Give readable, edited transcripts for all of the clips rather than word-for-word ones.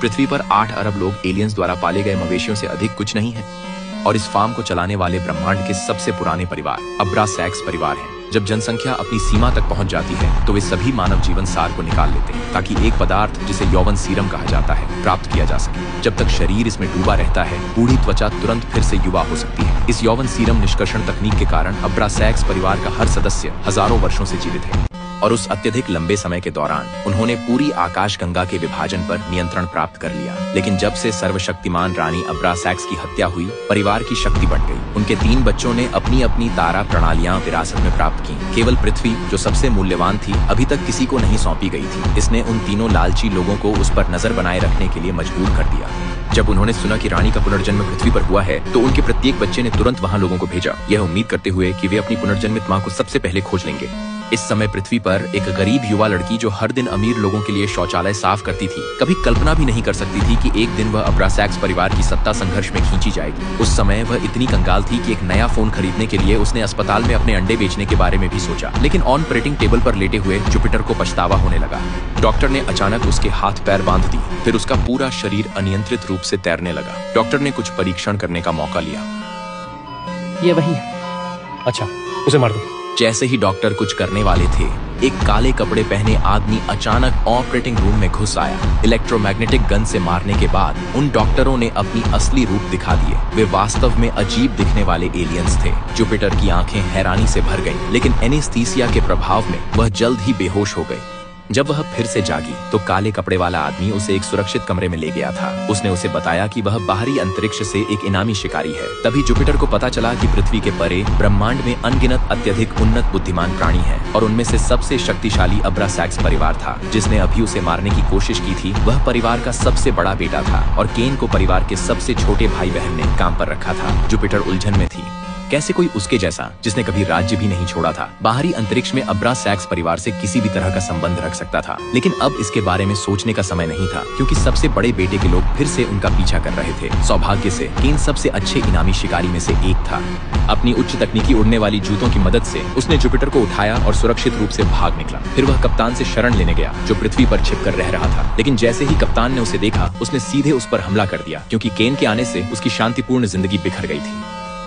पृथ्वी पर 8 अरब लोग एलियंस द्वारा पाले गए मवेशियों से अधिक कुछ नहीं है। और इस फार्म को चलाने वाले ब्रह्मांड के सबसे पुराने परिवार अब्रासैक्स परिवार हैं। जब जनसंख्या अपनी सीमा तक पहुंच जाती है तो वे सभी मानव जीवन सार को निकाल लेते हैं ताकि एक पदार्थ जिसे यौवन सीरम कहा जाता है प्राप्त किया जा सके। जब तक शरीर इसमें डूबा रहता है, बूढ़ी त्वचा तुरंत फिर से युवा हो सकती है। इस यौवन सीरम निष्कर्षण तकनीक के कारण अब्रासैक्स परिवार का हर सदस्य हजारों वर्षों से जीवित है और उस अत्यधिक लंबे समय के दौरान उन्होंने पूरी आकाशगंगा के विभाजन पर नियंत्रण प्राप्त कर लिया। लेकिन जब से सर्वशक्तिमान रानी अब्रासैक्स की हत्या हुई, परिवार की शक्ति बढ़ गई। उनके 3 बच्चों ने अपनी अपनी तारा प्रणालियां विरासत में प्राप्त की। केवल पृथ्वी, जो सबसे मूल्यवान थी, अभी तक किसी को नहीं सौंपी गई थी। इसने उन तीनों लालची लोगों को उस पर नजर बनाए रखने के लिए मजबूर कर दिया। जब उन्होंने सुना कि रानी का पुनर्जन्म पृथ्वी पर हुआ है, तो उनके प्रत्येक बच्चे ने तुरंत वहां लोगों को भेजा, यह उम्मीद करते हुए कि वे अपनी पुनर्जन्मित मां को सबसे पहले खोज लेंगे। इस समय पृथ्वी पर एक गरीब युवा लड़की जो हर दिन अमीर लोगों के लिए शौचालय साफ करती थी, कभी कल्पना भी नहीं कर सकती थी कि एक दिन वह अब्रासैक्स परिवार की सत्ता संघर्ष में खींची जाएगी। उस समय वह इतनी कंगाल थी कि एक नया फोन खरीदने के लिए उसने अस्पताल में अपने अंडे बेचने के बारे में भी सोचा। लेकिन ऑपरेटिंग टेबल पर लेटे हुए जुपिटर को पछतावा होने लगा। डॉक्टर ने अचानक उसके हाथ पैर बांध दिए, फिर उसका पूरा शरीर अनियंत्रित रूप से तैरने लगा। डॉक्टर ने कुछ परीक्षण करने का मौका लिया। ये वही है। अच्छा, उसे मार दो। जैसे ही डॉक्टर कुछ करने वाले थे, एक काले कपड़े पहने आदमी अचानक ऑपरेटिंग रूम में घुस आया। इलेक्ट्रोमैग्नेटिक गन से मारने के बाद उन डॉक्टरों ने अपनी असली रूप दिखा दिए। वे वास्तव में अजीब दिखने वाले एलियंस थे। जुपिटर की आंखें हैरानी से भर गईं, लेकिन एनेस्थीसिया के प्रभाव में वह जल्द ही बेहोश हो गई। जब वह फिर से जागी तो काले कपड़े वाला आदमी उसे एक सुरक्षित कमरे में ले गया था। उसने उसे बताया कि वह बाहरी अंतरिक्ष से एक इनामी शिकारी है। तभी जुपिटर को पता चला कि पृथ्वी के परे ब्रह्मांड में अनगिनत अत्यधिक उन्नत बुद्धिमान प्राणी हैं और उनमें से सबसे शक्तिशाली अब्रासैक्स परिवार था। जिसने अभी उसे मारने की कोशिश की थी, वह परिवार का सबसे बड़ा बेटा था और केन को परिवार के सबसे छोटे भाई बहन ने काम पर रखा था। जुपिटर उलझन में थी। कैसे कोई उसके जैसा, जिसने कभी राज्य भी नहीं छोड़ा था, बाहरी अंतरिक्ष में अब्रासैक्स परिवार से किसी भी तरह का संबंध रख सकता था। लेकिन अब इसके बारे में सोचने का समय नहीं था, क्योंकि सबसे बड़े बेटे के लोग फिर से उनका पीछा कर रहे थे। सौभाग्य से केन सबसे अच्छे इनामी शिकारी में से एक था। अपनी उच्च तकनीकी उड़ने वाली जूतों की मदद से उसने जुपिटर को उठाया और सुरक्षित रूप से भाग निकला। फिर वह कप्तान से शरण लेने गया, जो पृथ्वी पर छिपकर रह रहा था। लेकिन जैसे ही कप्तान ने उसे देखा, उसने सीधे उस पर हमला कर दिया, क्योंकि केन के आने से उसकी शांतिपूर्ण जिंदगी बिखर गई थी।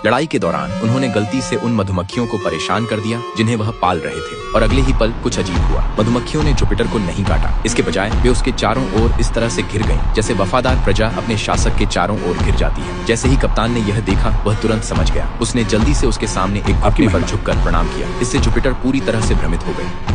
लड़ाई के दौरान उन्होंने गलती से उन मधुमक्खियों को परेशान कर दिया जिन्हें वह पाल रहे थे, और अगले ही पल कुछ अजीब हुआ। मधुमक्खियों ने जुपिटर को नहीं काटा। इसके बजाय वे उसके चारों ओर इस तरह से घिर गईं, जैसे वफादार प्रजा अपने शासक के चारों ओर घिर जाती है। जैसे ही कप्तान ने यह देखा, वह तुरंत समझ गया। उसने जल्दी से उसके सामने एक घुटने पर झुककर प्रणाम किया। इससे जुपिटर पूरी तरह से भ्रमित हो गई।